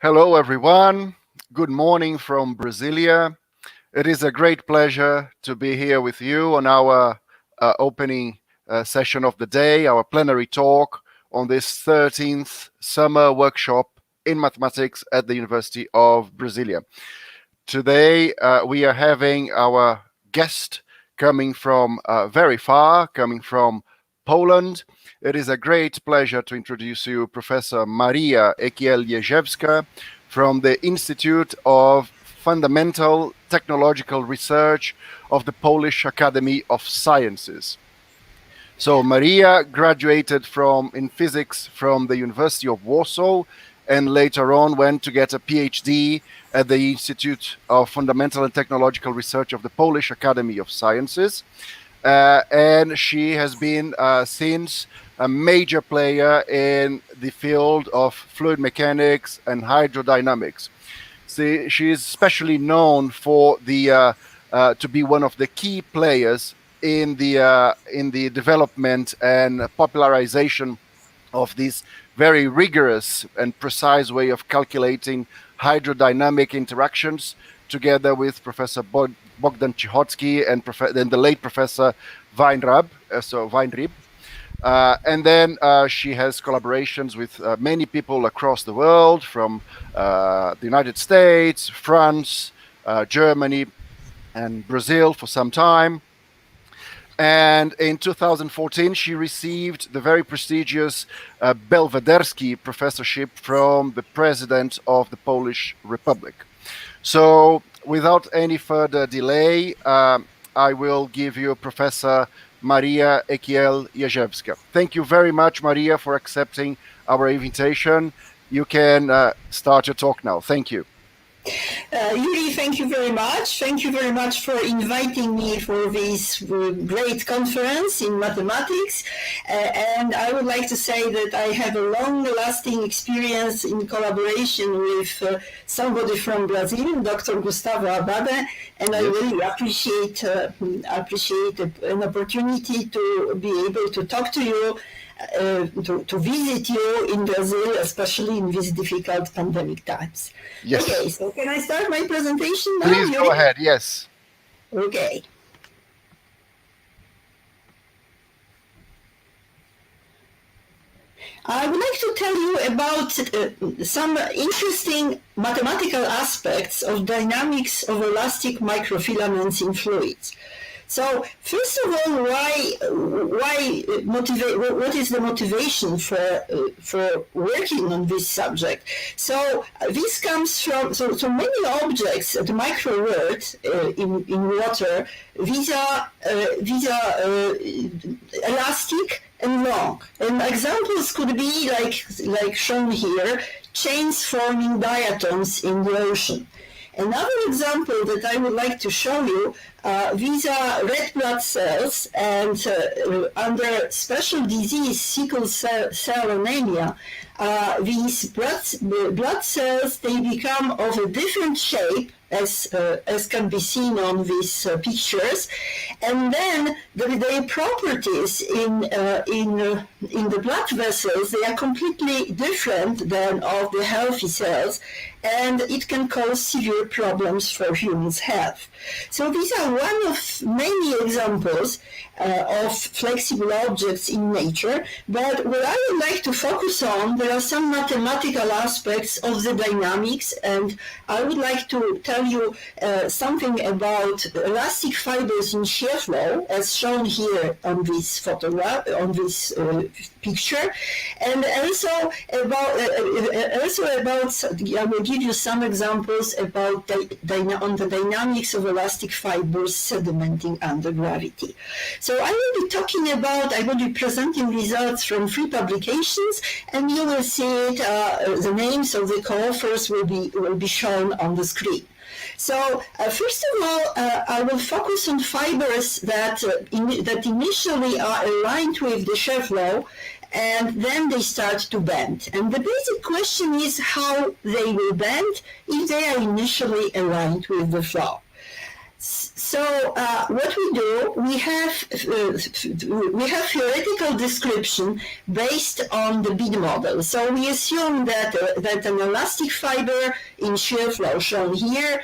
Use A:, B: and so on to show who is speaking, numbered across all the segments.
A: Hello, everyone. Good morning from Brasilia. It is a great pleasure to be here with you on our opening session of the day, our plenary talk on this 13th summer workshop in mathematics at the University of Brasilia. Today, we are having our guest coming from very far, coming from Poland. It is a great pleasure to introduce you Professor Maria Ekiel-Jeżewska from the Institute of Fundamental Technological Research of the Polish Academy of Sciences. So Maria graduated in physics from the University of Warsaw and later on went to get a PhD at the Institute of Fundamental and Technological Research of the Polish Academy of Sciences. And she has been since a major player in the field of fluid mechanics and hydrodynamics. She is especially known for to be one of the key players in the development and popularization of this very rigorous and precise way of calculating hydrodynamic interactions, together with Professor Bogdan Cichocki and the late Professor Weinrib. And then she has collaborations with many people across the world, from the United States, France, Germany, and Brazil for some time. And in 2014, she received the very prestigious Belvederski professorship from the President of the Polish Republic. So without any further delay, I will give you Professor Maria Ekiel-Jeżewska. Thank you very much, Maria, for accepting our invitation. You can start your talk now. Thank you.
B: Yuri, thank you very much. Thank you very much for inviting me for this great conference in mathematics. And I would like to say that I have a long-lasting experience in collaboration with somebody from Brazil, Dr. Gustavo Abade, and I really appreciate an opportunity to be able to talk to you, to visit you in Brazil, especially in these difficult pandemic times.
A: Yes.
B: Okay, so can I start my presentation now?
A: Please go ahead, yes.
B: Okay. I would like to tell you about some interesting mathematical aspects of dynamics of elastic microfilaments in fluids. So first of all, what is the motivation for working on this subject? So this comes from so many objects at the micro world in water. These are elastic and long. And examples could be like shown here, chains forming diatoms in the ocean. Another example that I would like to show you, these are red blood cells, and under special disease, sickle cell anemia, these blood cells, they become of a different shape, as can be seen on these pictures, and then their properties in the blood vessels, they are completely different than of the healthy cells, and it can cause severe problems for humans' health. So these are one of many examples of flexible objects in nature, but what I would like to focus on, there are some mathematical aspects of the dynamics, and I would like to tell you something about elastic fibers in shear flow, as shown here on this photograph, on this picture, and also about I will give you some examples about on the dynamics of elastic fibers sedimenting under gravity. So I will be presenting results from 3 publications, and you will see it, the names of the co-authors will be shown on the screen. So first of all, I will focus on fibers that initially are aligned with the shear flow, and then they start to bend. And the basic question is how they will bend if they are initially aligned with the flow. So So what we do, we have theoretical description based on the bead model. So we assume that an elastic fiber in shear flow shown here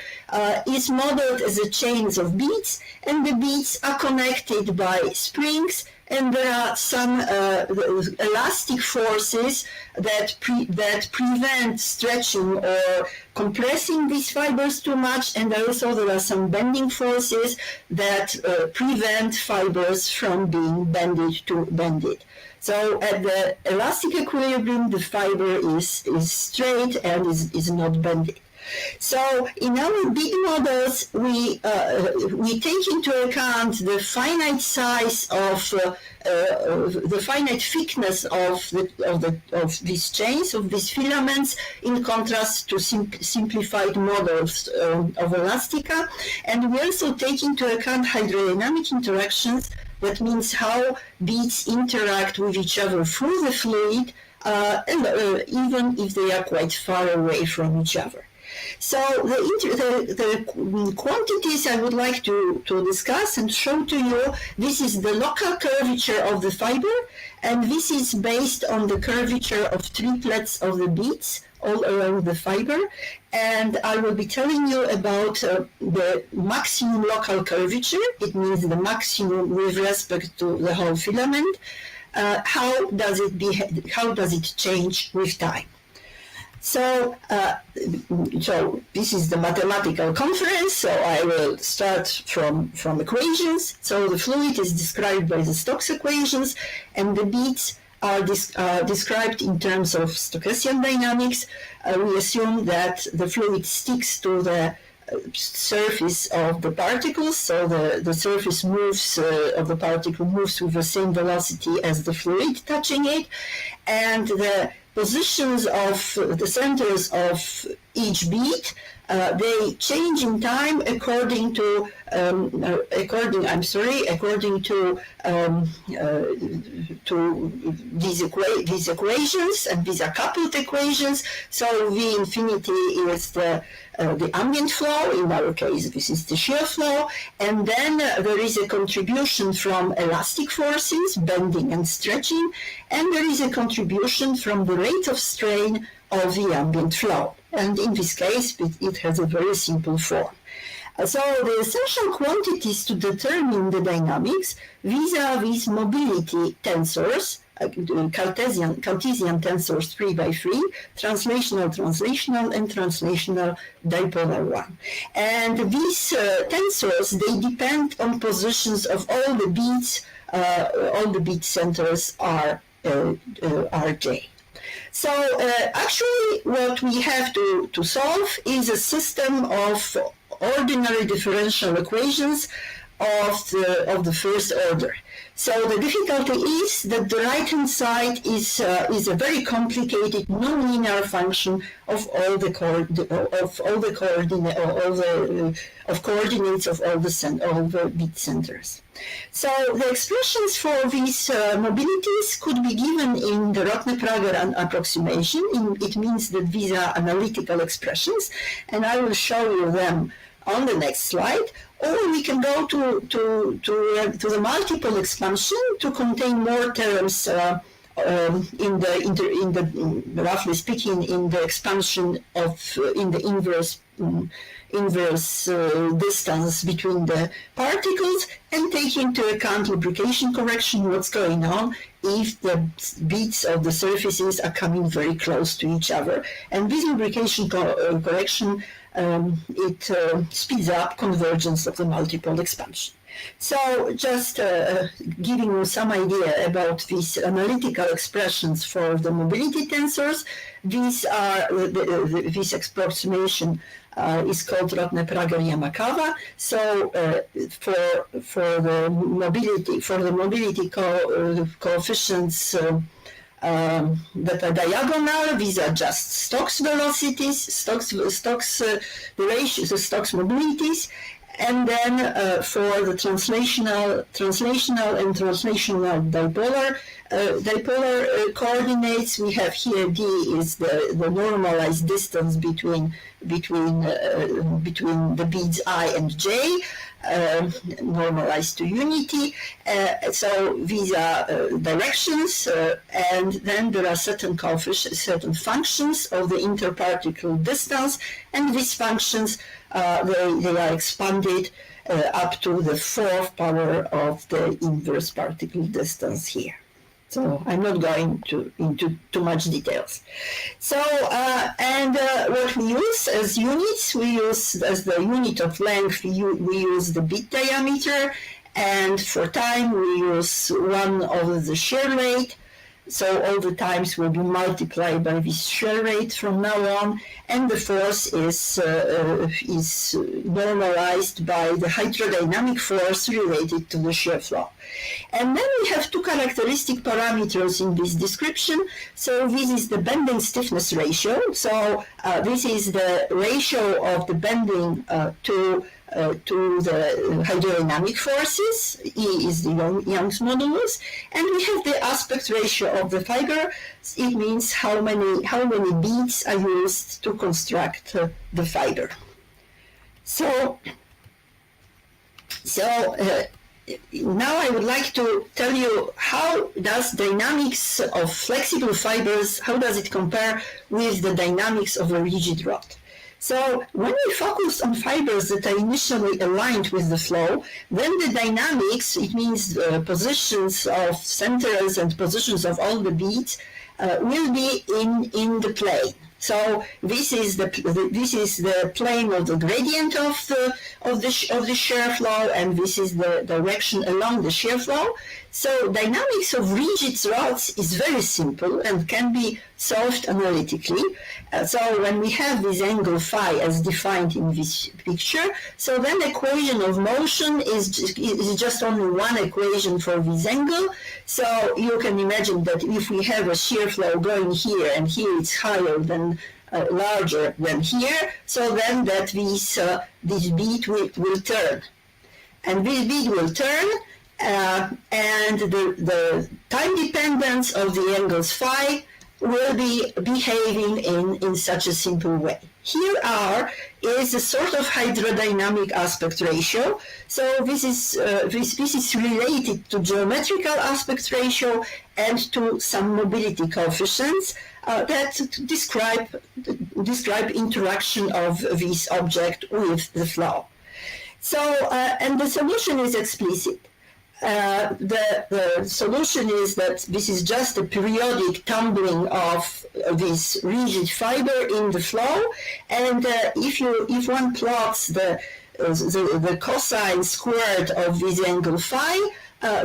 B: is modeled as a chains of beads, and the beads are connected by springs, and there are some elastic forces that prevent stretching or compressing these fibers too much, and also there are some bending forces that prevent fibers from being bended. So at the elastic equilibrium, the fiber is straight and is not bended. So in our bead models, we take into account the finite size of the finite thickness of these chains, of these filaments, in contrast to simplified models of elastica, and we also take into account hydrodynamic interactions. That means how beads interact with each other through the fluid, and even if they are quite far away from each other. So the quantities I would like to discuss and show to you, this is the local curvature of the fiber, and this is based on the curvature of triplets of the beads all around the fiber. And I will be telling you about the maximum local curvature. It means the maximum with respect to the whole filament. How does it change with time? So this is the mathematical conference, so I will start from equations. So the fluid is described by the Stokes equations, and the beads are described in terms of Stokesian dynamics. We assume that the fluid sticks to the surface of the particles, so the surface moves of the particle moves with the same velocity as the fluid touching it, and the positions of the centers of each bead, they change in time according to these equations, and these are coupled equations. So V infinity is the ambient flow. In our case, this is the shear flow, and then there is a contribution from elastic forces, bending and stretching, and there is a contribution from the rate of strain of the ambient flow. And in this case, it has a very simple form. So the essential quantities to determine the dynamics, these are these mobility tensors, Cartesian tensors 3x3, translational, and translational dipolar one. And these tensors, they depend on positions of all the beads. All the bead centers are Rj. So actually what we have to solve is a system of ordinary differential equations of the first order. So the difficulty is that the right-hand side is a very complicated nonlinear function of all the coordinates of all the bead centers. So the expressions for these mobilities could be given in the Rotne-Prager approximation. It means that these are analytical expressions, and I will show you them on the next slide. Or we can go to the multiple expansion to contain more terms roughly speaking, in the expansion in the inverse distance between the particles, and take into account lubrication correction, what's going on if the beads of the surfaces are coming very close to each other. And this lubrication correction, it speeds up convergence of the multiple expansion. So just giving you some idea about these analytical expressions for the mobility tensors, these are this approximation is called Rotne-Prager-Yamakava. So for the mobility coefficients that are diagonal, these are just Stokes velocities, the Stokes mobilities. And then for the translational and translational dipolar coordinates, we have here d is the normalized distance between the beads I and j, normalized to unity. So these are directions, and then there are certain functions of the interparticle distance, and these functions they are expanded up to the 4th power of the inverse particle distance here. So I'm not going into too much details. So what we use as units, we use as the unit of length, we use the bead diameter, and for time we use 1 over the shear rate. So all the times will be multiplied by this shear rate from now on, and the force is normalized by the hydrodynamic force related to the shear flow. And then we have 2 characteristic parameters in this description. So this is the bending stiffness ratio. So this is the ratio of the bending to the hydrodynamic forces. E is the Young's modulus, and we have the aspect ratio of the fiber. It means how many beads are used to construct the fiber. So now I would like to tell you how does dynamics of flexible fibers, how does it compare with the dynamics of a rigid rod. So when we focus on fibers that are initially aligned with the flow, then the dynamics, it means positions of centers and positions of all the beads, will be in the plane. So this is the plane of the gradient of the shear flow, and this is the direction along the shear flow. So dynamics of rigid rods is very simple and can be solved analytically. So when we have this angle phi as defined in this picture, so then the equation of motion is just only one equation for this angle. So you can imagine that if we have a shear flow going here, and here it's higher than larger than here, so then that this bead will turn, and this bead will turn, and the time dependence of the angles phi will be behaving in such a simple way. Here is a sort of hydrodynamic aspect ratio. So this is related to geometrical aspect ratio and to some mobility coefficients that describe interaction of this object with the flow. So and the solution is explicit. The solution is that this is just a periodic tumbling of this rigid fiber in the flow, and if one plots the cosine squared of this angle phi,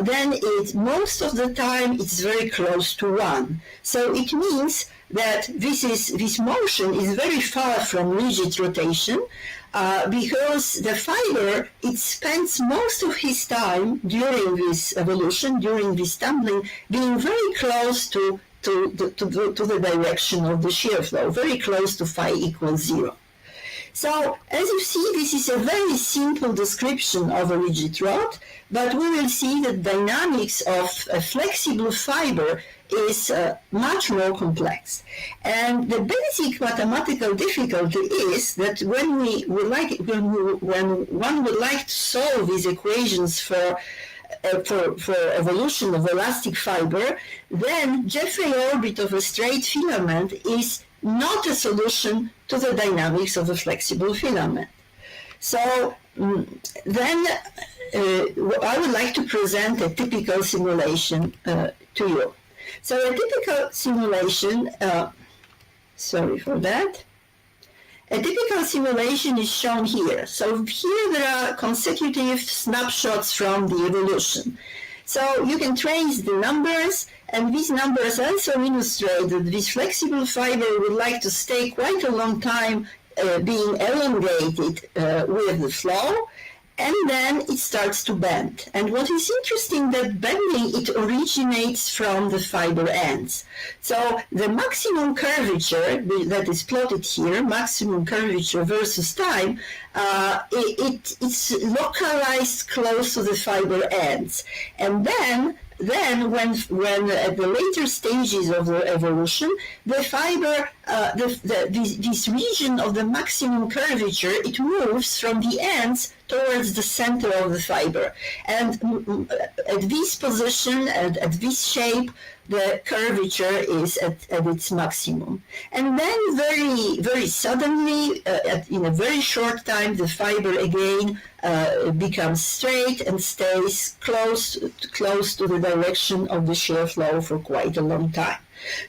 B: then most of the time it's very close to 1. So it means that this motion is very far from rigid rotation, because the fiber, it spends most of his time during this evolution, during this tumbling, being very close to the direction of the shear flow, very close to phi equals 0. So, as you see, this is a very simple description of a rigid rod, but we will see that dynamics of a flexible fiber is much more complex. And the basic mathematical difficulty is that when one would like to solve these equations for evolution of elastic fiber, then Jeffrey orbit of a straight filament is not a solution to the dynamics of a flexible filament. So then I would like to present a typical simulation to you. So a typical simulation, sorry for that. A typical simulation is shown here. So here there are consecutive snapshots from the evolution. So you can trace the numbers, and these numbers also illustrate that this flexible fiber would like to stay quite a long time being elongated with the flow. and then it starts to bend. And what is interesting, that bending, it originates from the fiber ends. So the maximum curvature that is plotted here, maximum curvature versus time, it's localized close to the fiber ends. And then when at the later stages of the evolution, the fiber, this region of the maximum curvature, it moves from the ends towards the center of the fiber. And at this position, at this shape, the curvature is at its maximum. And then very suddenly, in a very short time, the fiber again becomes straight and stays close to the direction of the shear flow for quite a long time.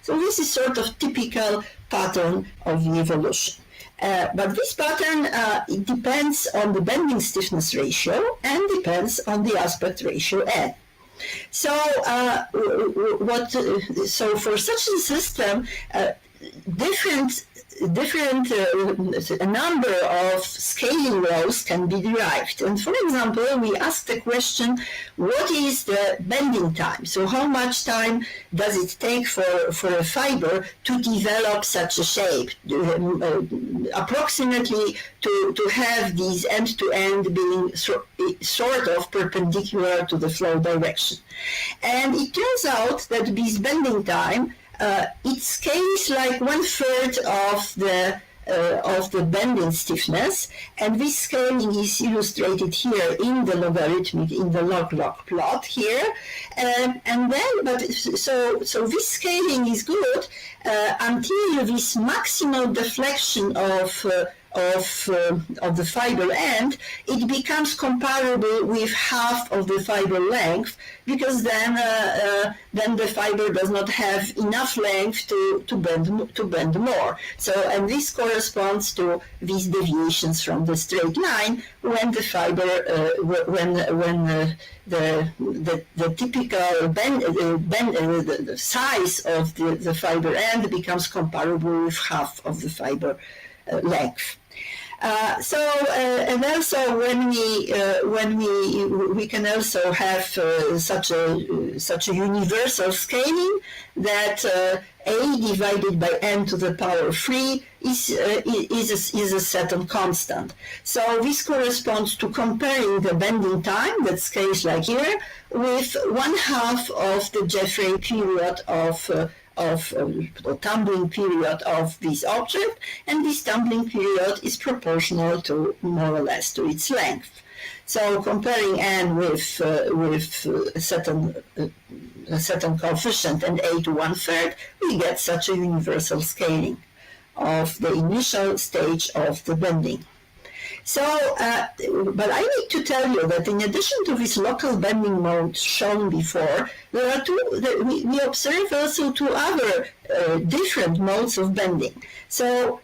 B: So this is sort of typical pattern of the evolution. But this pattern, it depends on the bending stiffness ratio and depends on the aspect ratio N. So, so for such a system, a number of scaling laws can be derived. And for example, we asked the question, what is the bending time? So how much time does it take for a fiber to develop such a shape, approximately to have these end-to-end being sort of perpendicular to the flow direction? And it turns out that this bending time, it scales like 1/3 of the bending stiffness, and this scaling is illustrated here in the logarithmic, in the log-log plot here. And then, so this scaling is good until this maximal deflection of the fiber end, it becomes comparable with half of the fiber length, because then the fiber does not have enough length to bend more. So, and this corresponds to these deviations from the straight line when the fiber the typical the size of the fiber end becomes comparable with half of the fiber length. And also when we can also have such a universal scaling that a divided by n to the power 3 is a certain constant. So this corresponds to comparing the bending time that scales like here with 1/2 of the Jeffrey period of tumbling period of this object, and this tumbling period is proportional to more or less to its length. So comparing n with a certain coefficient and a to 1/3, we get such a universal scaling of the initial stage of the bending. So, but I need to tell you that in addition to this local bending mode shown before, there are we observe also two other different modes of bending. So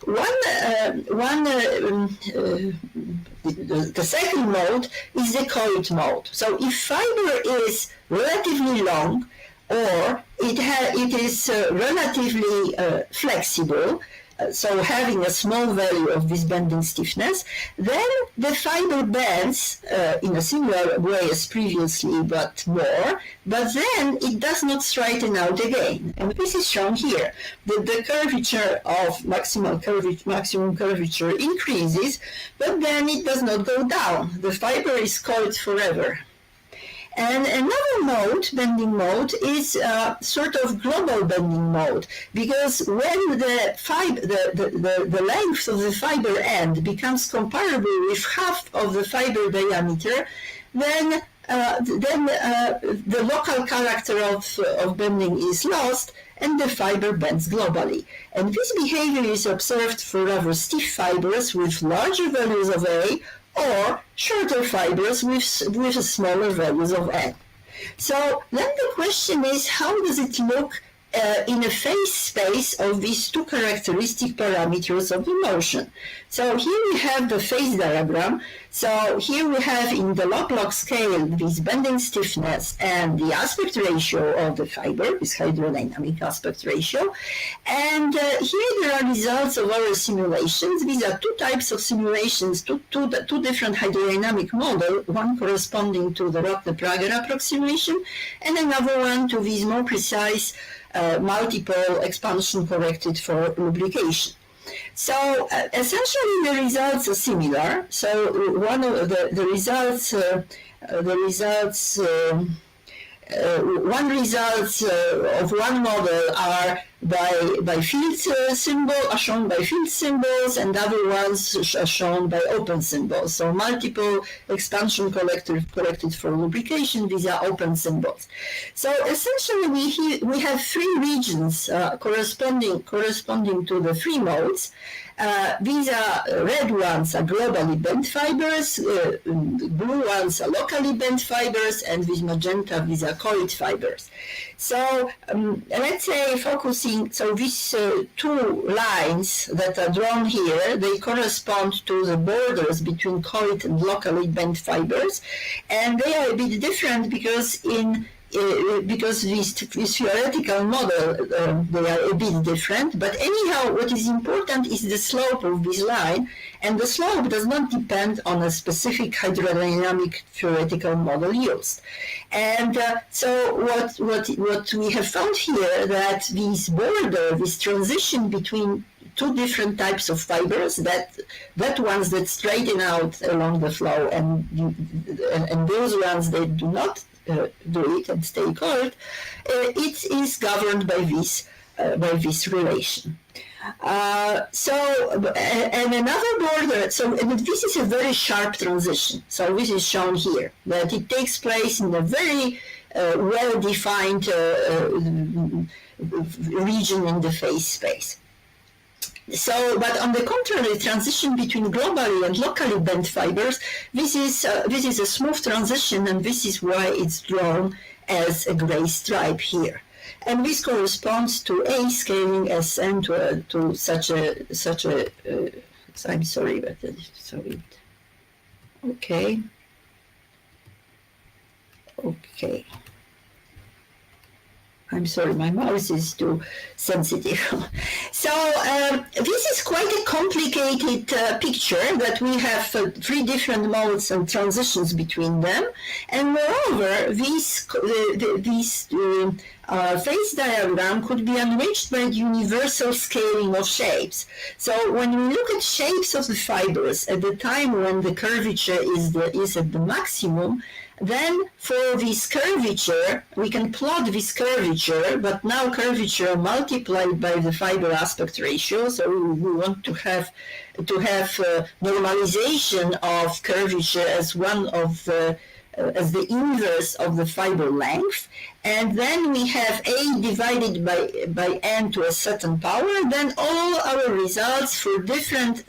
B: the second mode is the coiled mode. So if fiber is relatively long, or it is relatively flexible, so having a small value of this bending stiffness, then the fiber bends in a similar way as previously, but more, but then it does not straighten out again. And this is shown here. The curvature of maximum curvature increases, but then it does not go down. The fiber is coiled forever. And another mode, bending mode, is sort of global bending mode, because when the length of the fiber end becomes comparable with half of the fiber diameter, then the local character of bending is lost, and the fiber bends globally. And this behavior is observed for rather stiff fibers with larger values of A, or shorter fibers with smaller values of N. So then the question is, how does it look in a phase space of these two characteristic parameters of the motion. So here we have the phase diagram. So here we have in the log-log scale this bending stiffness and the aspect ratio of the fiber, this hydrodynamic aspect ratio. And here there are results of our simulations. These are two types of simulations, two different hydrodynamic models, one corresponding to the Rotner-Prager approximation and another one to these more precise multiple expansion corrected for lubrication. So essentially the results are similar. So one of the results of one model are by field symbol, are shown by field symbols, and other ones are shown by open symbols. So multiple expansion corrected for lubrication, these are open symbols. So essentially we have three regions corresponding to the three modes. These are red ones are globally bent fibers, blue ones are locally bent fibers, and with magenta these are coiled fibers. So let's say focusing, so these two lines that are drawn here, they correspond to the borders between coiled and locally bent fibers, and they are a bit different because this theoretical model, they are a bit different. But anyhow, what is important is the slope of this line, and the slope does not depend on a specific hydrodynamic theoretical model used. And so what we have found here, that this border, this transition between two different types of fibers, that ones that straighten out along the flow and those ones that do not do it and stay coiled, it is governed by this relation. And another border, so this is a very sharp transition. So this is shown here, that it takes place in a very well-defined region in the phase space. So, but on the contrary, transition between globally and locally bent fibers, this is a smooth transition, and this is why it's drawn as a gray stripe here. And this corresponds to A scaling Sn to such a I'm sorry, but sorry. Okay. I'm sorry, my mouse is too sensitive. So this is quite a complicated picture, that we have three different modes and transitions between them. And moreover, this phase diagram could be enriched by the universal scaling of shapes. So when we look at shapes of the fibers at the time when the curvature is at the maximum, then for this curvature, we can plot this curvature, but now curvature multiplied by the fiber aspect ratio. So we want to have normalization of curvature as one of as the inverse of the fiber length, and then we have A divided by n to a certain power. Then all our results for different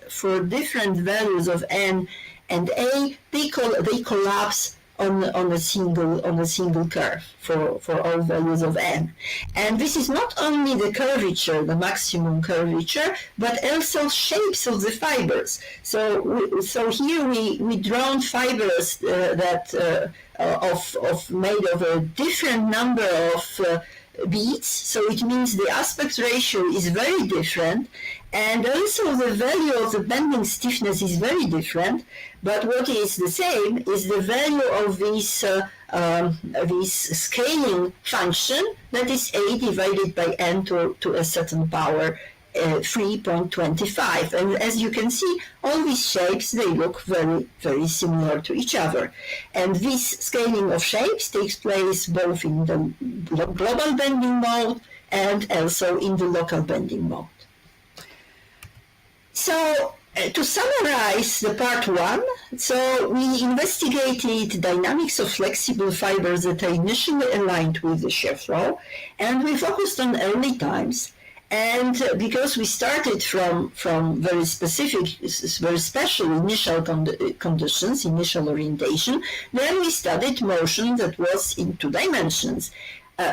B: values of n and A, they collapse on a single curve for all values of n. And this is not only the curvature, the maximum curvature, but also shapes of the fibers. So here we drawn fibers that made of a different number of beats. So it means the aspect ratio is very different, and also the value of the bending stiffness is very different. But what is the same is the value of this scaling function, that is A divided by n to a certain power, 3.25. And as you can see, all these shapes, they look very, very similar to each other. And this scaling of shapes takes place both in the global bending mode and also in the local bending mode. So to summarize the part one, so we investigated dynamics of flexible fibers that are initially aligned with the shear flow, and we focused on early times. And because we started from very specific, very special initial conditions, initial orientation, then we studied motion that was in 2 dimensions.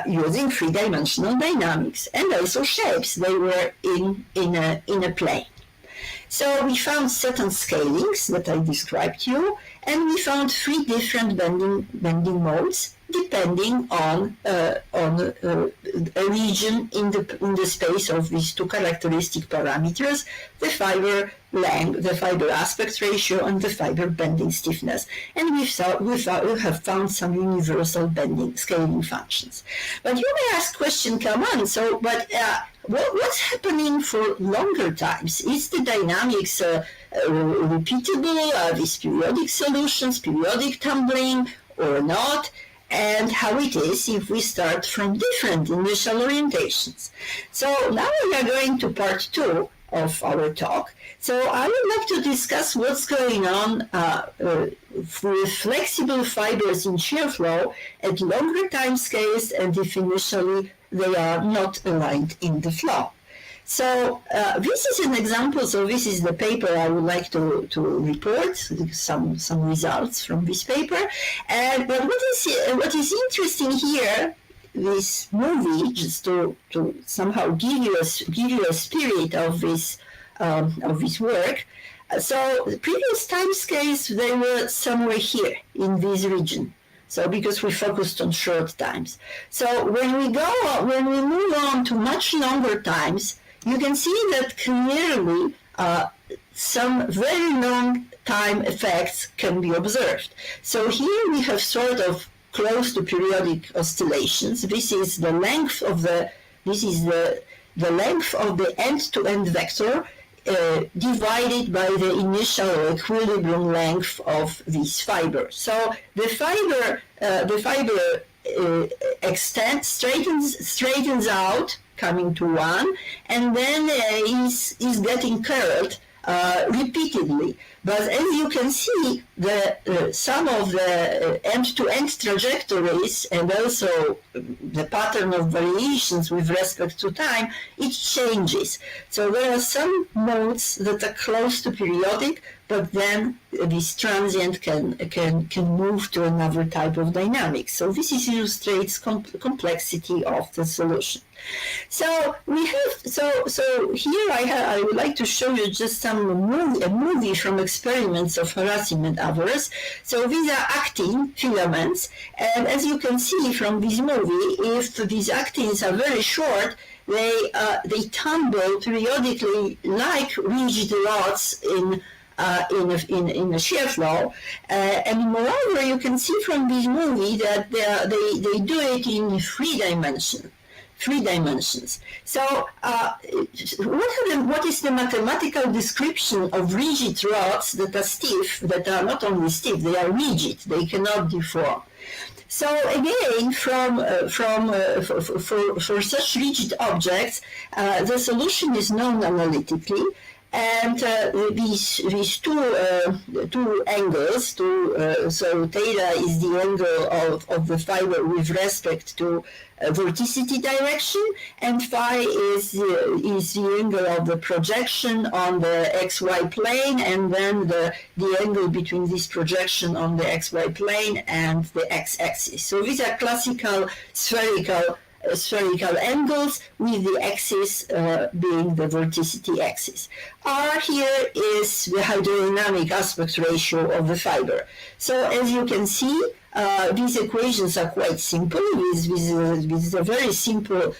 B: using three-dimensional dynamics, and also shapes. They were in a plane. So we found certain scalings that I described to you, and we found 3 different bending modes depending on a region in the space of these 2 characteristic parameters: the fiber length, the fiber aspect ratio, and the fiber bending stiffness. And we have found some universal bending scaling functions. But you may ask question, come on, so what's happening for longer times? Is the dynamics repeatable? Are these periodic solutions, periodic tumbling, or not? And how it is if we start from different initial orientations. So now we are going to part 2 of our talk. So I would like to discuss what's going on with flexible fibers in shear flow at longer time scales, and if initially they are not aligned in the flow. So this is an example. So this is the paper I would like to report some results from this paper. But what is interesting here, this movie, just to somehow give you a spirit of this work. So the previous time scales, they were somewhere here in this region. So because we focused on short times. So when we move on to much longer times, you can see that clearly some very long time effects can be observed. So here we have sort of close to periodic oscillations. This is the length of the end-to-end vector divided by the initial equilibrium length of this fiber. So the fiber extends, straightens out, coming to 1, and then is getting curled repeatedly. But as you can see, some of the end-to-end trajectories and also the pattern of variations with respect to time, it changes. So there are some modes that are close to periodic, but then this transient can move to another type of dynamics. So this illustrates complexity of the solution. So we have here I would like to show you just a movie from experiments of harassing and others. So these are actin filaments, and as you can see from this movie, if these actins are very short, they tumble periodically like rigid rods in a shear flow, and moreover, you can see from this movie that they do it in 3 dimensions. So what is the mathematical description of rigid rods that are stiff, that are not only stiff, they are rigid, they cannot deform. So again, for such rigid objects, the solution is known analytically. And these two angles, so theta is the angle of the fiber with respect to vorticity direction, and phi is the angle of the projection on the xy plane, and then the angle between this projection on the xy plane and the x-axis. So these are classical spherical angles, with the axis being the vorticity axis. R here is the hydrodynamic aspect ratio of the fiber. So as you can see, these equations are quite simple. With a very simple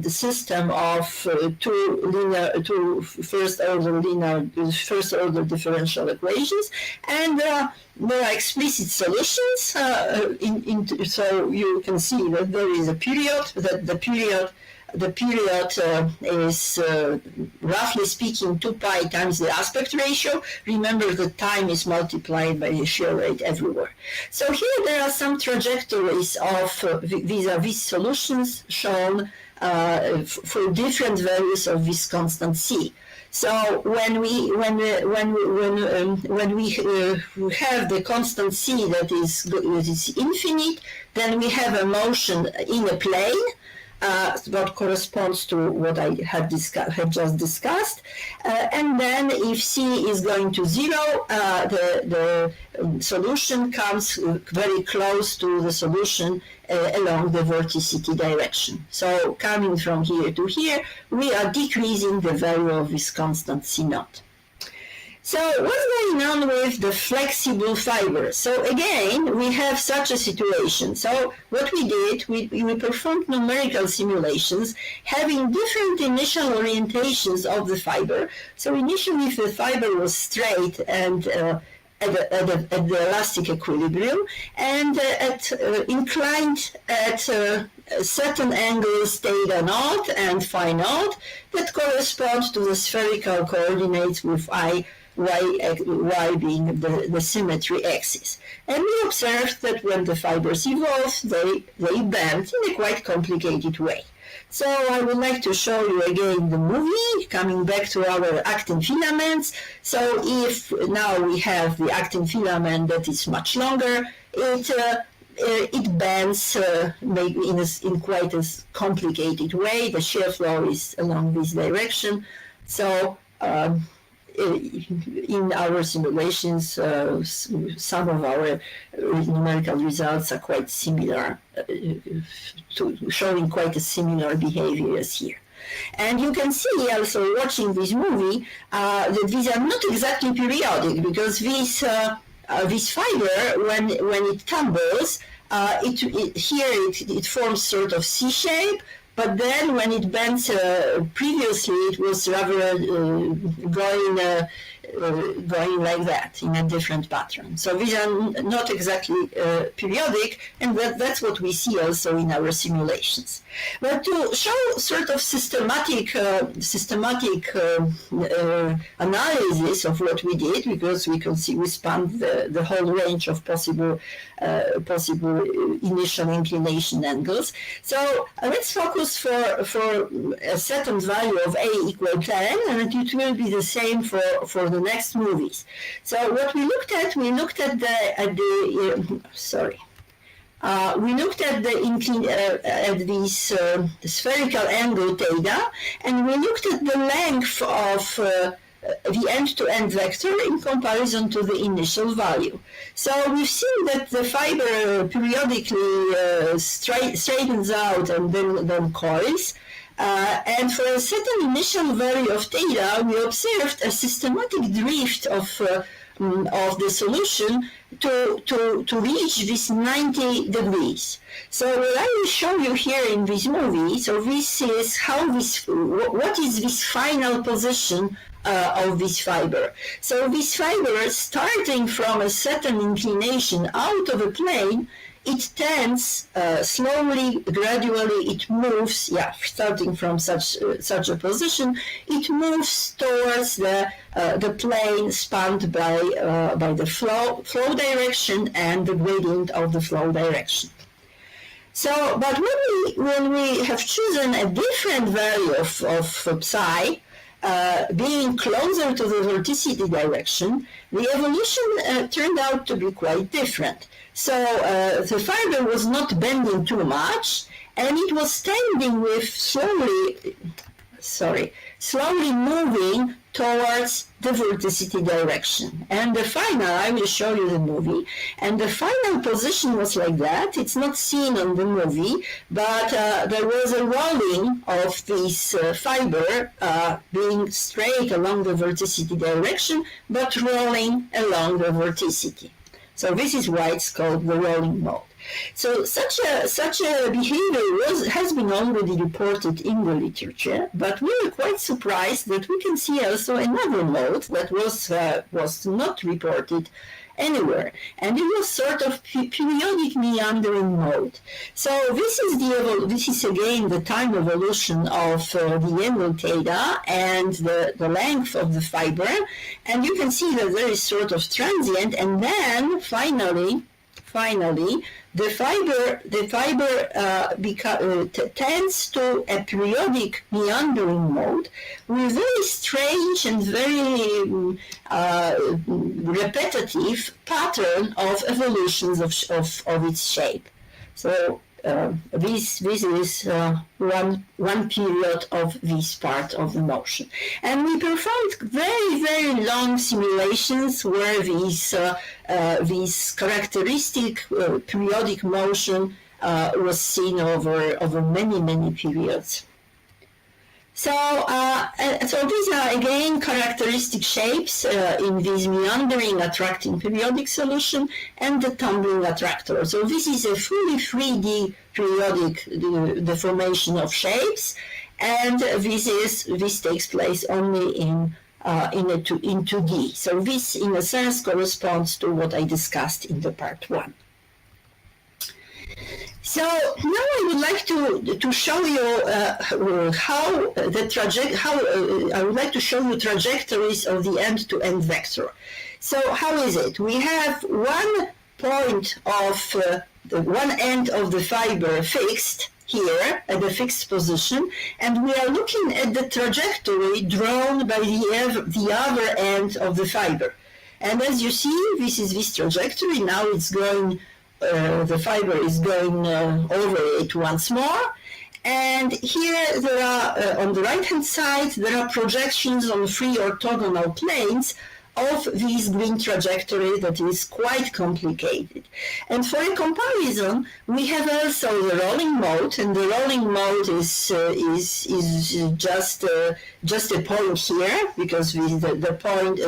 B: system of two first order differential equations, and there are explicit solutions. So you can see that there is a period. That the period is roughly speaking 2 pi times the aspect ratio. Remember, the time is multiplied by the shear rate everywhere. So here there are some trajectories of vis-a-vis solutions shown for different values of this constant c. So when we have the constant c that is infinite, then we have a motion in a plane. what corresponds to what I had just discussed. And then if C is going to 0, the solution comes very close to the solution along the vorticity direction. So coming from here to here, we are decreasing the value of this constant C0. So what's going on with the flexible fibers? So again, we have such a situation. So what we did, we performed numerical simulations having different initial orientations of the fiber. So initially the fiber was straight and at the elastic equilibrium, and inclined at certain angles theta naught and phi naught that correspond to the spherical coordinates with y being the symmetry axis. And we observed that when the fibers evolved, they bend in a quite complicated way. So I would like to show you again the movie, coming back to our actin filaments. So if now we have the actin filament that is much longer, it bends maybe in quite a complicated way. The shear flow is along this direction. So in our simulations, some of our numerical results are quite similar, showing quite a similar behavior as here. And you can see also watching this movie that these are not exactly periodic, because this fiber, when it tumbles, it forms sort of C shape. But then when it bends, previously it was rather going like that in a different pattern. So these are not exactly periodic, and that's what we see also in our simulations. But to show sort of systematic analysis of what we did, because we can see we spanned the whole range of possible initial inclination angles. So let's focus for a certain value of A equal 10, and it will be the same for the next movies. So what we looked at this spherical angle theta, and we looked at the length of the end-to-end vector in comparison to the initial value. So we've seen that the fiber periodically straightens out and then coils. And for a certain initial value of theta, we observed a systematic drift of the solution to reach this 90 degrees. So what I will show you here in this movie, so this is what is this final position of this fiber. So this fiber, starting from a certain inclination out of a plane, it tends slowly, gradually, it moves, starting from such a position, it moves towards the plane spanned by the flow direction and the gradient of the flow direction. So, but when we have chosen a different value of psi, being closer to the vorticity direction, the evolution turned out to be quite different. So the fiber was not bending too much, and it was standing with slowly moving towards the vorticity direction. And the final, I will show you the movie, and the final position was like that. It's not seen on the movie, but there was a rolling of this fiber being straight along the vorticity direction, but rolling along the vorticity. So this is why it's called the rolling mode. So such a behavior has been already reported in the literature, but we were quite surprised that we can see also another mode that was not reported anywhere, and it was sort of periodic meandering mode. So this is again the time evolution of the angle theta and the length of the fiber, and you can see that there is sort of transient, and then finally the fiber tends to a periodic meandering mode with very strange and very repetitive pattern of evolutions of its shape. So this is one period of this part of the motion. And we performed very, very long simulations where this characteristic periodic motion was seen over many, many periods. So these are again characteristic shapes in this meandering attracting periodic solution and the tumbling attractor. So this is a fully 3D periodic deformation of shapes, and this takes place only in 2D. So this, in a sense, corresponds to what I discussed in the part 1. So now I would like to show you I would like to show you trajectories of the end-to-end vector. So how is it? We have one point of one end of the fiber fixed here at a fixed position, and we are looking at the trajectory drawn by the other end of the fiber. And as you see, this is this trajectory. Now it's going. The fiber is going over it once more, and here there are on the right hand side there are projections on 3 orthogonal planes of this green trajectory that is quite complicated. And for a comparison, we have also the rolling mode, and the rolling mode is just a point here, because the point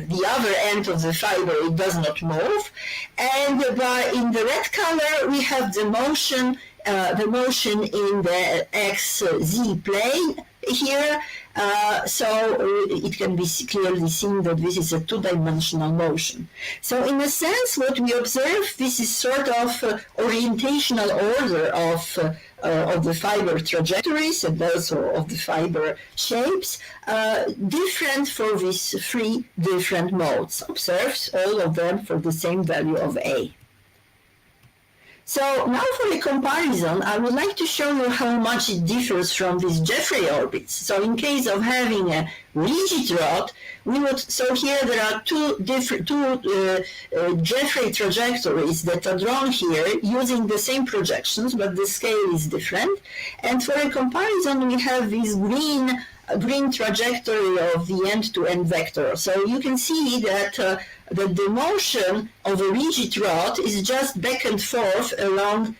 B: the other end of the fiber, it does not move, and in the red color we have the motion in the XZ plane here. So it can be clearly seen that this is a two-dimensional motion. So in a sense, what we observe, this is sort of orientational order of the fiber trajectories and also of the fiber shapes, different for these 3 different modes. Observe all of them for the same value of A. So now for a comparison, I would like to show you how much it differs from these Jeffrey orbits. So in case of having a rigid rod, so here there are two Jeffrey trajectories that are drawn here using the same projections, but the scale is different. And for a comparison, we have this green trajectory of the end-to-end vector. So you can see that the motion of a rigid rod is just back and forth along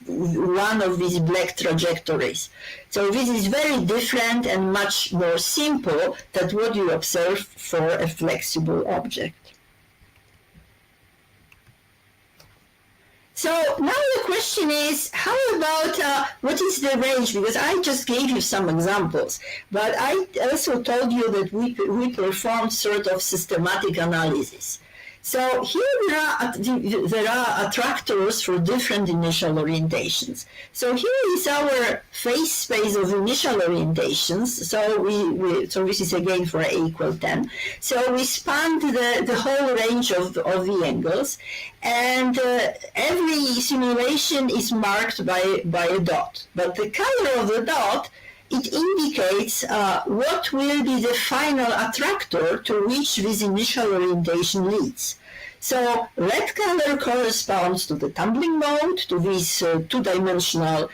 B: one of these black trajectories. So this is very different and much more simple than what you observe for a flexible object. So now the question is, how about what is the range? Because I just gave you some examples, but I also told you that we performed sort of systematic analysis. So here there are attractors for different initial orientations. So here is our phase space of initial orientations. So this is again for A = 10. So we spanned the whole range of the angles, and every simulation is marked by a dot. But the color of the dot, it indicates what will be the final attractor to which this initial orientation leads. So red color corresponds to the tumbling mode, to these two-dimensional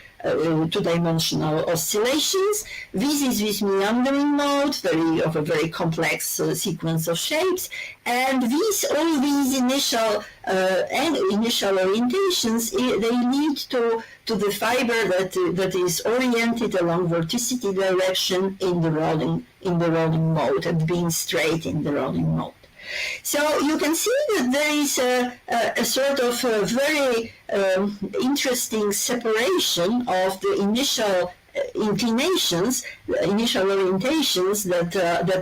B: oscillations. This is this meandering mode, of a very complex sequence of shapes, and all these initial orientations, they lead to the fiber that is oriented along vorticity direction in the rolling mode, and being straight in the rolling mode. So you can see that there is a sort of very interesting separation of the initial inclinations, initial orientations that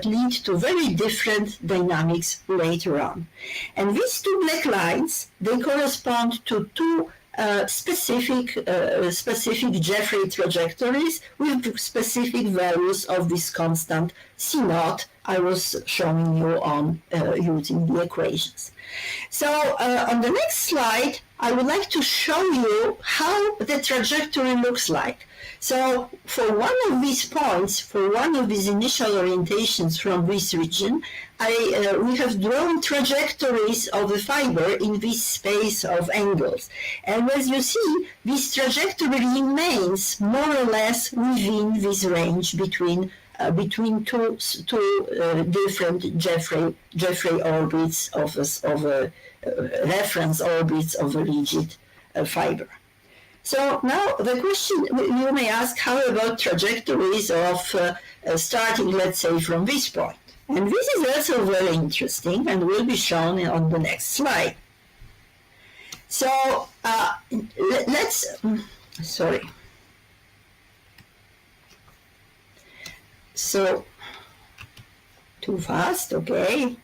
B: lead to very different dynamics later on. And these two black lines, they correspond to two specific Jeffrey trajectories with specific values of this constant C0 I was showing you on using the equations. So on the next slide, I would like to show you how the trajectory looks like. So for one of these points, for one of these initial orientations from this region, we have drawn trajectories of the fiber in this space of angles. And as you see, this trajectory remains more or less within this range between two different Jeffrey orbits of reference orbits of a rigid fiber. So now the question you may ask, how about trajectories of starting, let's say, from this point? And this is also very interesting and will be shown on the next slide. So So too fast, okay.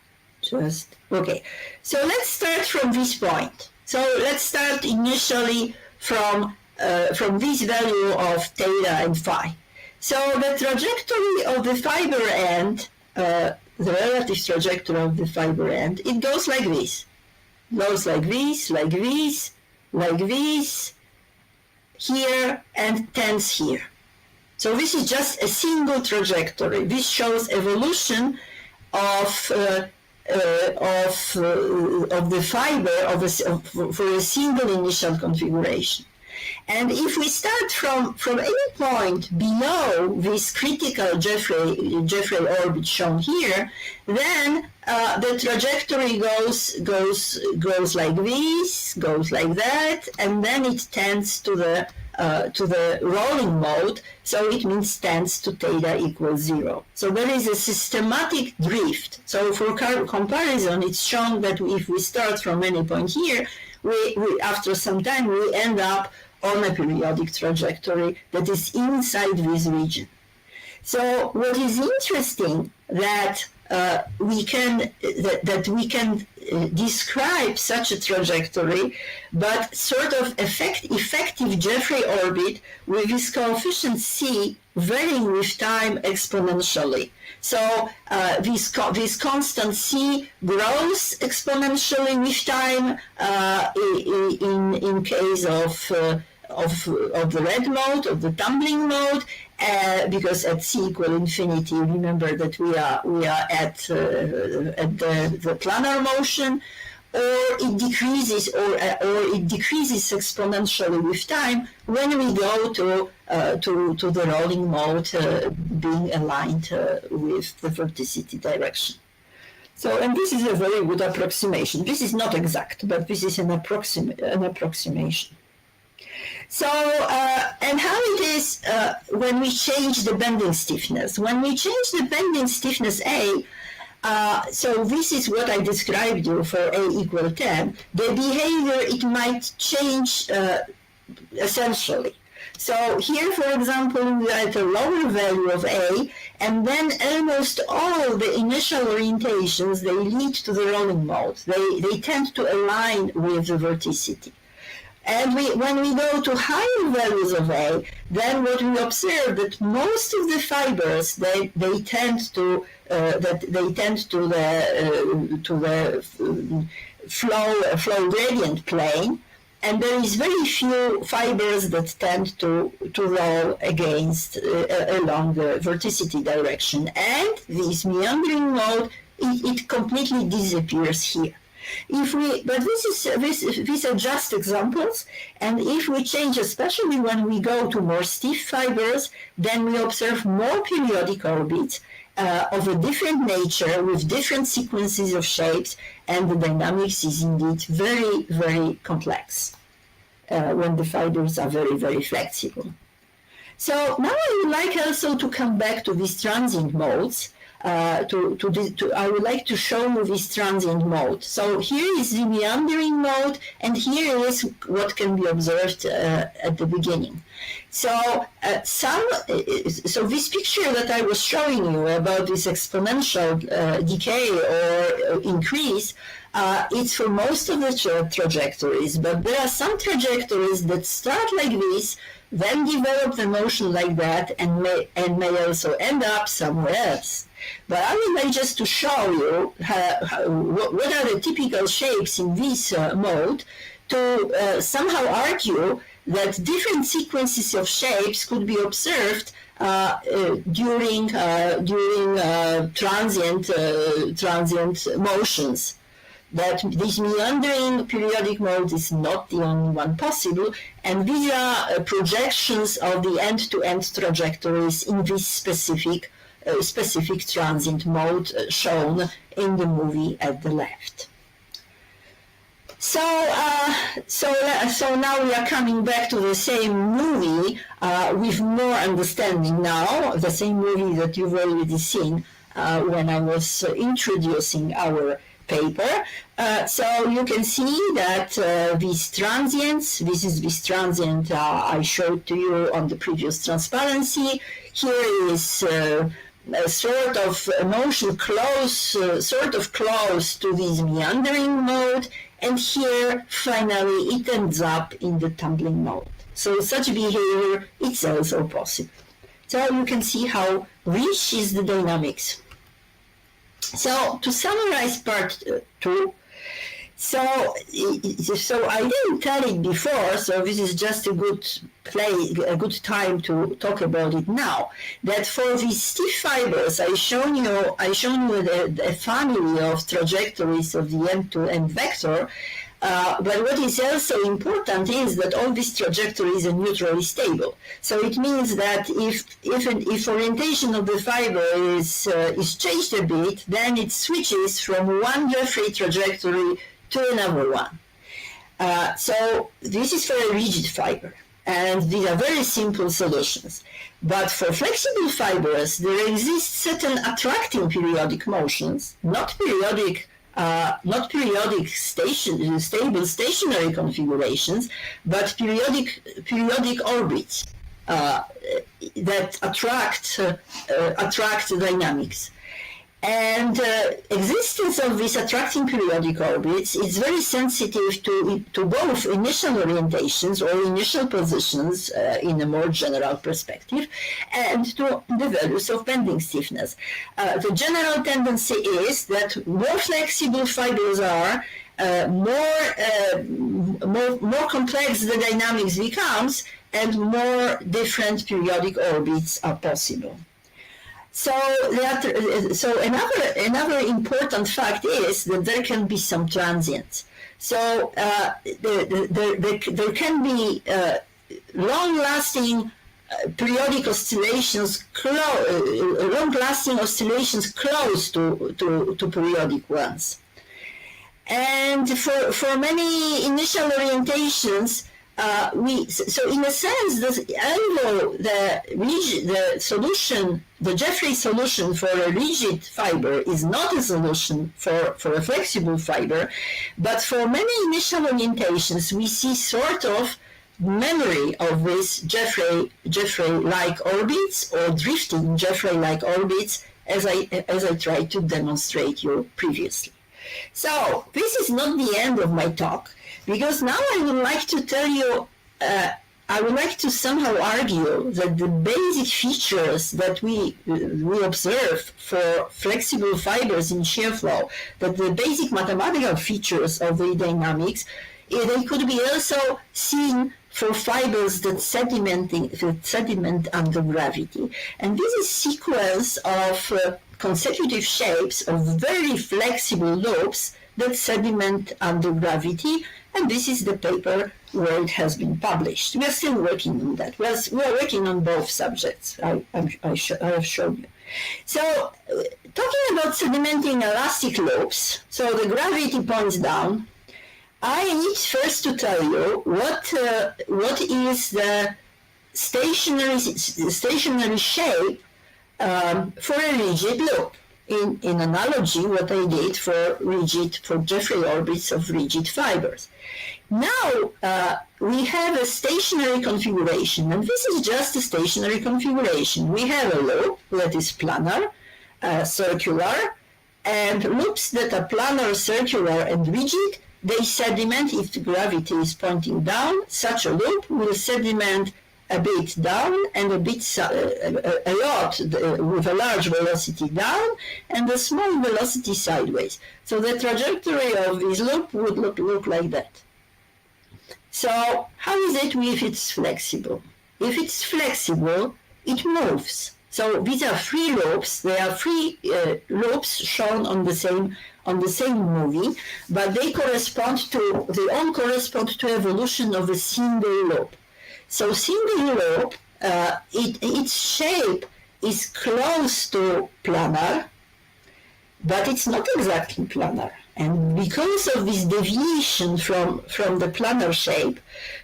B: Okay. So let's start from this point. So let's start initially from this value of theta and phi. So the trajectory of the fiber end, the relative trajectory of the fiber end, it goes like this. It goes like this, like this, like this, here, and tends here. So this is just a single trajectory. This shows evolution of the fiber for a single initial configuration. And if we start from any point below this critical Jeffrey orbit shown here, then the trajectory goes like this, goes like that, and then it tends to the rolling mode, so it means tends to theta equals 0. So there is a systematic drift. So for comparison, it's shown that if we start from any point here, we after some time we end up on a periodic trajectory that is inside this region. So what is interesting that we can describe such a trajectory, but sort of effective Jeffrey orbit with this coefficient C varying with time exponentially. So this constant C grows exponentially with time in case of the red mode, of the tumbling mode, because at C equal infinity, remember that we are at the planar motion, or it decreases exponentially with time when we go to the rolling mode, being aligned with the verticity direction. So, and this is a very good approximation. This is not exact, but this is an approximation. So, and how it is when we change the bending stiffness. When we change the bending stiffness A, so this is what I described you for A equal 10. The behavior, it might change essentially. So here, for example, we are at a lower value of A, and then almost all the initial orientations, they lead to the rolling mode. They tend to align with the verticity. And when we go to higher values of A, then what we observe that most of the fibers they tend to the flow gradient plane, and there is very few fibers that tend to roll against along the verticity direction, and this meandering mode it completely disappears here. But these are just examples, and if we change, especially when we go to more stiff fibers, then we observe more periodic orbits of a different nature with different sequences of shapes, and the dynamics is indeed very, very complex when the fibers are very, very flexible. So now I would like also to come back to these transient modes. I would like to show you this transient mode. So here is the meandering mode, and here is what can be observed at the beginning. So this picture that I was showing you about this exponential decay or increase, it's for most of the trajectories, but there are some trajectories that start like this, then develop the motion like that, and may also end up somewhere else. But I would like just to show you what are the typical shapes in this mode, to somehow argue that different sequences of shapes could be observed during transient motions. That this meandering periodic mode is not the only one possible, and these are projections of the end-to-end trajectories in this specific transient mode shown in the movie at the left. So now we are coming back to the same movie with more understanding now, the same movie that you've already seen when I was introducing our paper. So you can see that these transients, this is this transient I showed to you on the previous transparency. Here is a sort of motion close to this meandering mode, and here finally it ends up in the tumbling mode. So such behavior is also possible. So you can see how rich is the dynamics. So to summarize part 2, so I didn't tell it before, so this is just a good time to talk about it now. That for these stiff fibers, I shown you a family of trajectories of the end-to-end vector. But what is also important is that all these trajectories are neutrally stable. So it means that if orientation of the fiber is changed a bit, then it switches from one Jeffrey trajectory to another one. So this is for a rigid fiber, and these are very simple solutions. But for flexible fibers, there exist certain attracting periodic motions, not stable stationary configurations, but periodic orbits that attract dynamics. And existence of these attracting periodic orbits is very sensitive to both initial orientations or initial positions in a more general perspective, and to the values of bending stiffness. The general tendency is that more flexible fibers are, more complex the dynamics becomes, and more different periodic orbits are possible. So another important fact is that there can be some transients. So there can be long-lasting periodic oscillations, long-lasting oscillations close to periodic ones. And for many initial orientations, so in a sense, the Jeffrey solution for a rigid fiber is not a solution for a flexible fiber, but for many initial orientations, we see sort of memory of these Jeffrey-like orbits or drifting Jeffrey-like orbits, as I tried to demonstrate you previously. So this is not the end of my talk, because now I would like to tell you, I would like to somehow argue that the basic features that we observe for flexible fibers in shear flow, that the basic mathematical features of the dynamics, they could be also seen for fibers that sediment under gravity. And this is a sequence of consecutive shapes of very flexible loops that sediment under gravity, and this is the paper where it has been published. We are still working on that. We are working on both subjects. I have shown you. So, talking about sedimenting elastic loops, so the gravity points down, I need first to tell you what is the stationary shape for a rigid loop. In analogy, what I did for Jeffrey orbits of rigid fibers. Now we have a stationary configuration, and this is just a stationary configuration. We have a loop that is planar, circular, and loops that are planar, circular, and rigid, they sediment if the gravity is pointing down. Such a loop will sediment a bit down and a lot with a large velocity down and a small velocity sideways. So the trajectory of this loop would look like that. So how is it if it's flexible? If it's flexible, it moves. So these are free loops. They are free loops shown on the same movie, but they all correspond to evolution of a single loop. So single loop, its shape is close to planar, but it's not exactly planar. And because of this deviation from the planar shape,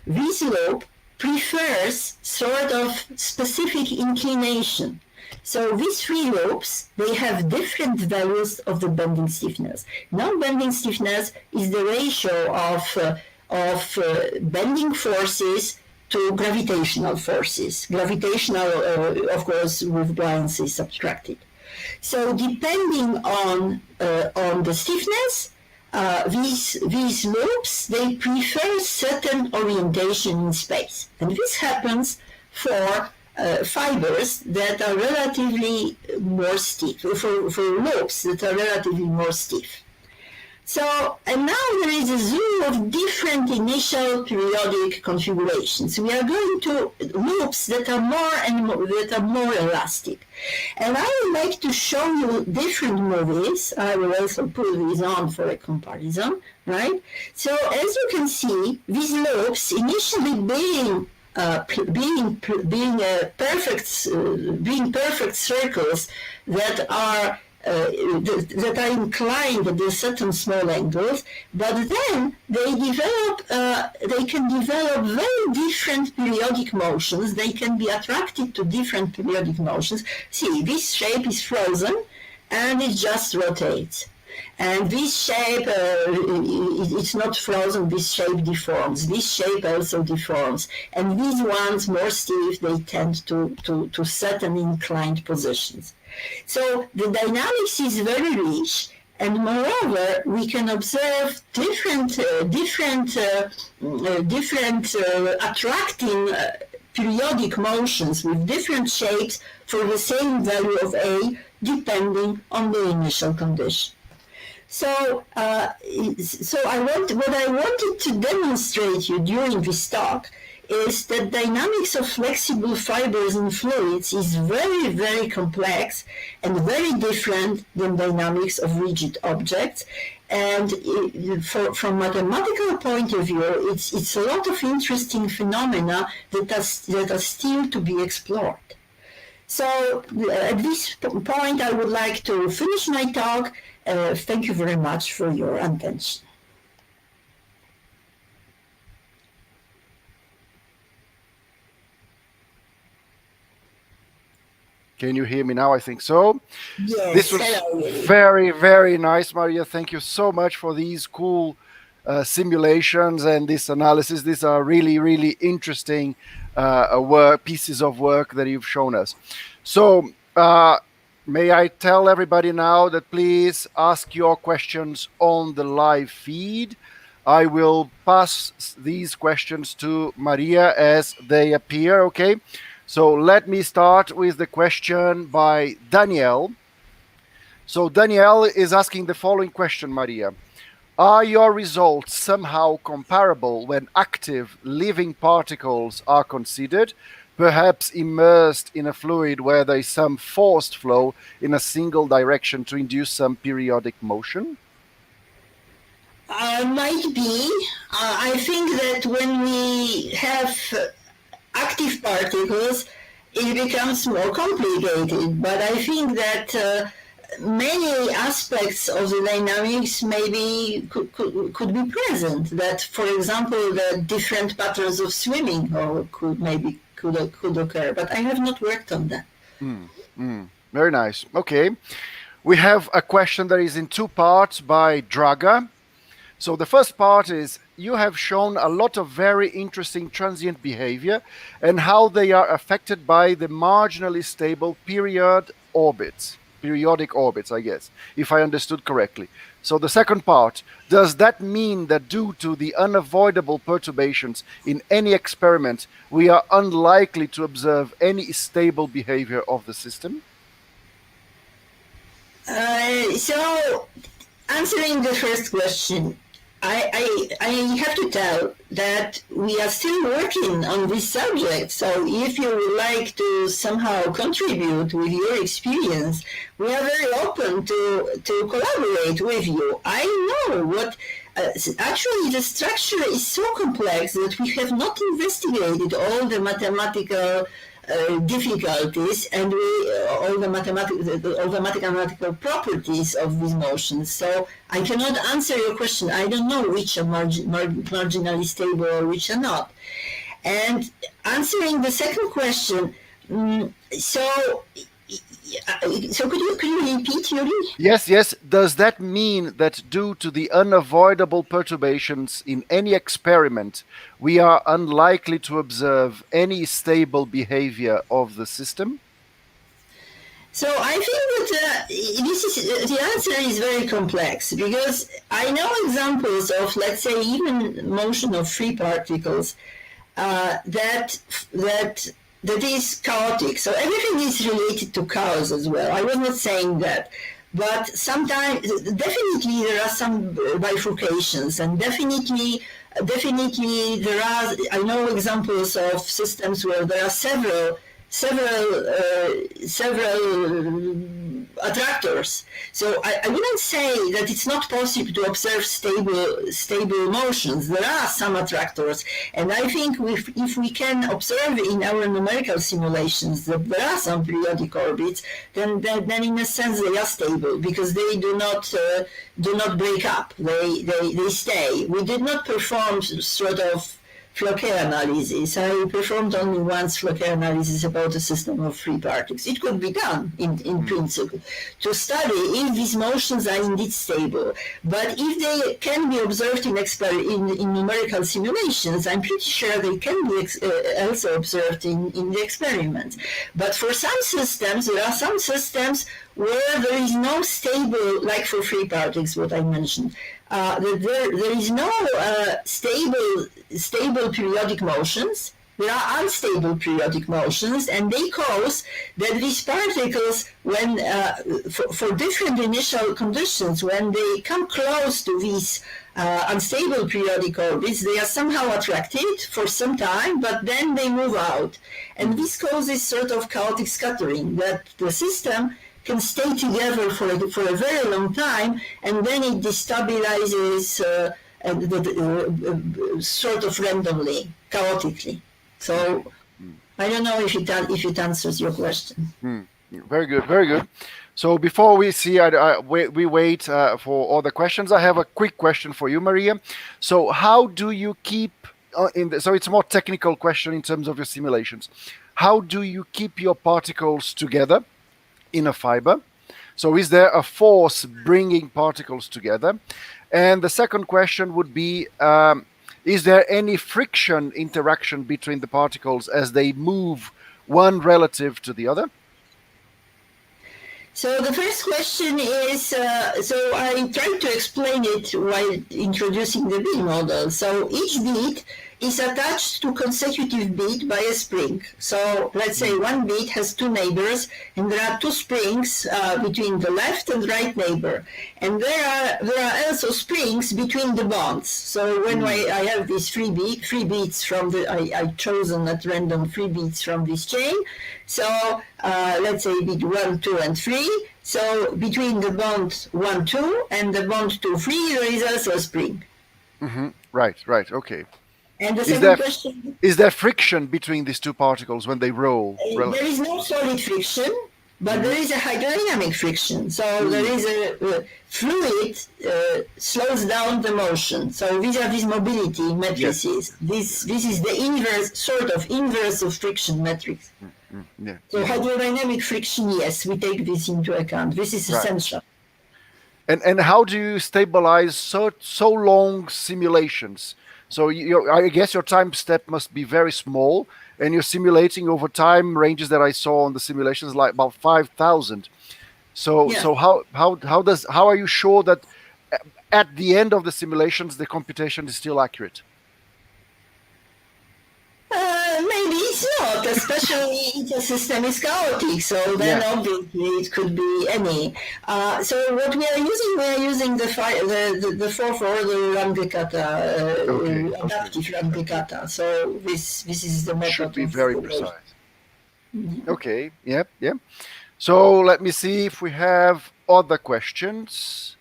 B: this loop prefers sort of specific inclination. So these three loops, they have different values of the bending stiffness. Non-bending stiffness is the ratio of bending forces to gravitational forces. Gravitational, of course, with buoyancy subtracted. So depending on the stiffness, these loops, they prefer certain orientation in space. And this happens for fibers that are relatively more stiff, for loops that are relatively more stiff. So, and now there is a zoo of different initial periodic configurations. We are going to loops that are more elastic. And I would like to show you different movies. I will also put these on for a comparison, right? So as you can see, these loops initially being perfect circles that are inclined at certain small angles, but then they can develop very different periodic motions. They can be attracted to different periodic motions. See, this shape is frozen and it just rotates. And this shape, it's not frozen, this shape deforms. This shape also deforms. And these ones, more stiff, they tend to certain inclined positions. So the dynamics is very rich, and moreover, we can observe different attracting periodic motions with different shapes for the same value of A, depending on the initial condition. So, what I wanted to demonstrate you during this talk is that dynamics of flexible fibers and fluids is very, very complex and very different than dynamics of rigid objects. And from mathematical point of view, it's a lot of interesting phenomena that are still to be explored. So at this point, I would like to finish my talk. Thank you very much for your attention.
A: Can you hear me now? I think so.
B: Yes.
A: This was very, very nice, Maria. Thank you so much for these cool simulations and this analysis. These are really, really interesting pieces of work that you've shown us. So may I tell everybody now that please ask your questions on the live feed. I will pass these questions to Maria as they appear, okay? So let me start with the question by Danielle. So Danielle is asking the following question, Maria. Are your results somehow comparable when active living particles are considered, perhaps immersed in a fluid where there is some forced flow in a single direction to induce some periodic motion?
B: Might be. I think that when we have active particles, it becomes more complicated. But I think that many aspects of the dynamics maybe could be present. That, for example, the different patterns of swimming could occur. But I have not worked on that.
A: Very nice. Okay. We have a question that is in two parts by Draga. So the first part is, you have shown a lot of very interesting transient behavior and how they are affected by the marginally stable periodic orbits, I guess, if I understood correctly. So the second part, does that mean that due to the unavoidable perturbations in any experiment, we are unlikely to observe any stable behavior of the system?
B: So, answering the first question, I have to tell that we are still working on this subject. So if you would like to somehow contribute with your experience, we are very open to collaborate with you. I know what actually the structure is so complex that we have not investigated all the mathematical difficulties and all the mathematical properties of these motions. So I cannot answer your question. I don't know which are marginally stable or which are not. And answering the second question, so could you repeat, Yuri?
A: Yes. Does that mean that due to the unavoidable perturbations in any experiment, we are unlikely to observe any stable behavior of the system?
B: So I think that the answer is very complex, because I know examples of, let's say, even motion of free particles that is chaotic. So everything is related to chaos as well. I was not saying that. But sometimes, definitely there are some bifurcations, and definitely there are, I know examples of systems where there are several attractors. So I wouldn't say that it's not possible to observe stable motions. There are some attractors, and I think if we can observe in our numerical simulations that there are some periodic orbits, then in a sense they are stable, because they do not break up. They stay. We did not perform sort of Flagella analysis. I performed only once Flagella analysis about a system of free particles. It could be done in principle to study if these motions are indeed stable. But if they can be observed in numerical simulations, I'm pretty sure they can be also observed in the experiments. But for some systems, there are some systems where there is no stable, like for free particles, what I mentioned. There is no stable periodic motions. There are unstable periodic motions, and they cause that these particles, when for different initial conditions, when they come close to these unstable periodic orbits, they are somehow attracted for some time, but then they move out. And this causes sort of chaotic scattering, that the system can stay together for a very long time, and then it destabilizes sort of randomly, chaotically. So I don't know if it answers your question.
A: Very good. So before we see, we wait for all the questions. I have a quick question for you, Maria. So how do you keep so it's a more technical question in terms of your simulations. How do you keep your particles together in a fiber? So is there a force bringing particles together? And the second question would be, is there any friction interaction between the particles as they move one relative to the other?
B: So the first question is, so I tried to explain it while introducing the bead model. So each bead is attached to consecutive bead by a spring. So let's say one bead has two neighbors, and there are two springs between the left and right neighbor. And there are also springs between the bonds. So when I have these free beads from I've chosen at random free beads from this chain. So let's say bead 1, 2, and 3. So between the bond 1, 2 and the bond 2, 3, there is also a spring.
A: Mm-hmm. Right, okay.
B: And the second question...
A: Is there friction between these two particles when they roll?
B: There is no solid friction, but there is a hydrodynamic friction. So there is a fluid slows down the motion. So these are these mobility matrices. Yes. This is the inverse of friction matrix.
A: Yeah.
B: So hydrodynamic friction, yes, we take this into account. This is essential.
A: And how do you stabilize so long simulations? So I guess your time step must be very small, and you're simulating over time ranges that I saw on the simulations like about 5,000. So how are you sure that at the end of the simulations the computation is still accurate?
B: Maybe it's not, especially if the system is chaotic. So then obviously it could be any. So what we are using the fourth order Runge-Kutta, adaptive Runge-Kutta. So this is the method.
A: Should be very precise. Okay. Yep. So let me see if we have other questions.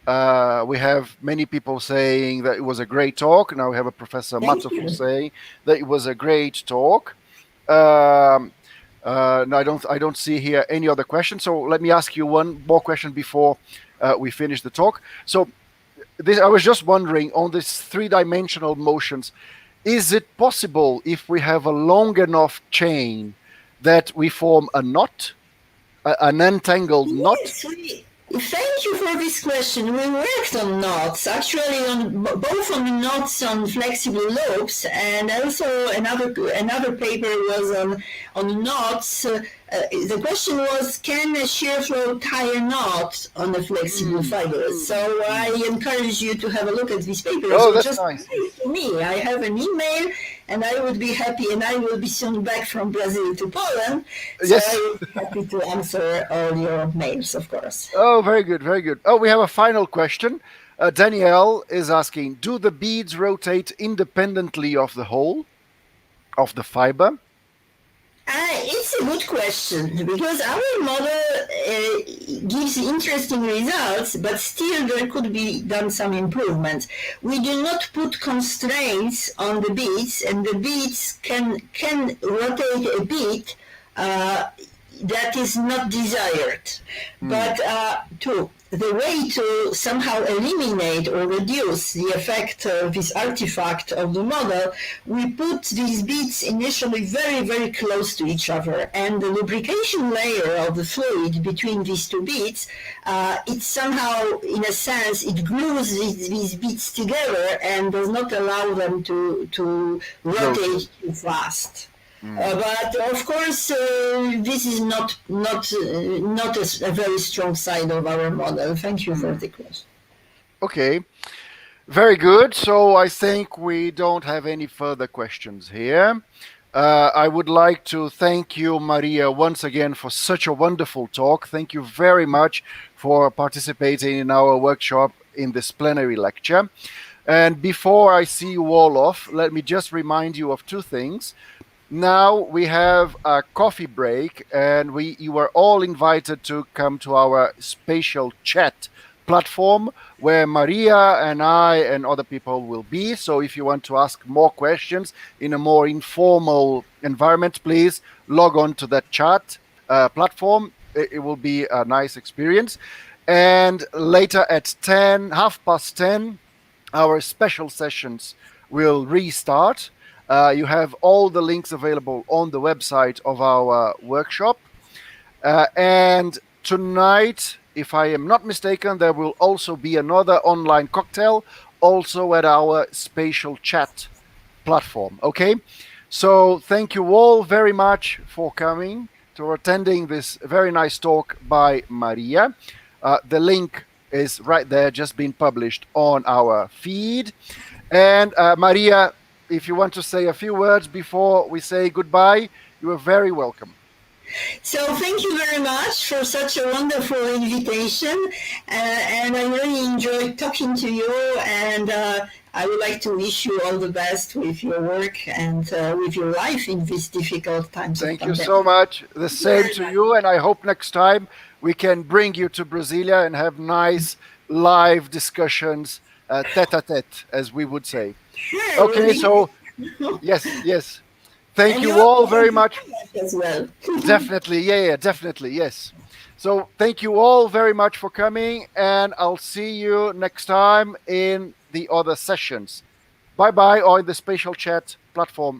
A: We have many people saying that it was a great talk. Now we have a Professor Matofo saying that it was a great talk. No, I don't see here any other questions. So let me ask you one more question before we finish the talk. So I was just wondering, on these three-dimensional motions, is it possible, if we have a long enough chain, that we form a knot, an entangled knot?
B: Thank you for this question. We worked on knots, actually, both on knots on flexible loops, and also another paper was on knots. The question was, can a shear flow tie a knot on a flexible fiber? So I encourage you to have a look at this paper.
A: Oh, that's nice.
B: To me, I have an email, and I would be happy, and I will be soon back from Brazil to Poland, so I will be happy to answer all your mails, of course.
A: Oh, very good, very good. Oh, we have a final question. Danielle is asking, do the beads rotate independently of the whole, of the fiber?
B: It's a good question, because our model gives interesting results, but still there could be done some improvements. We do not put constraints on the beads, and the beads can rotate a bit that is not desired. But the way to somehow eliminate or reduce the effect of this artifact of the model, we put these beads initially very, very close to each other, and the lubrication layer of the fluid between these two beads, it somehow, in a sense, it glues these beads together and does not allow them to rotate too fast. But of course, this is not a very strong side of our model. Thank you for the question.
A: Okay, very good. So I think we don't have any further questions here. I would like to thank you, Maria, once again for such a wonderful talk. Thank you very much for participating in our workshop in this plenary lecture. And before I see you all off, let me just remind you of two things. Now we have a coffee break, and you are all invited to come to our spatial chat platform where Maria and I and other people will be. So if you want to ask more questions in a more informal environment, please log on to that chat platform. It will be a nice experience. And later at 10:30, our special sessions will restart. You have all the links available on the website of our workshop. And tonight, if I am not mistaken, there will also be another online cocktail, also at our spatial chat platform. Okay? So thank you all very much for coming, to attending this very nice talk by Maria. The link is right there, just been published on our feed. And Maria, if you want to say a few words before we say goodbye, you are very welcome.
B: So thank you very much for such a wonderful invitation, and I really enjoyed talking to you, and I would like to wish you all the best with your work and with your life in these difficult times.
A: Thank you so much. The same to you, and I hope next time we can bring you to Brasilia and have nice live discussions, tete-a-tete, as we would say.
B: Sure,
A: okay, so yes. Thank
B: and
A: you all very much.
B: As well.
A: Definitely, yeah, definitely, yes. So thank you all very much for coming, and I'll see you next time in the other sessions. Bye-bye, or in the spatial chat platform.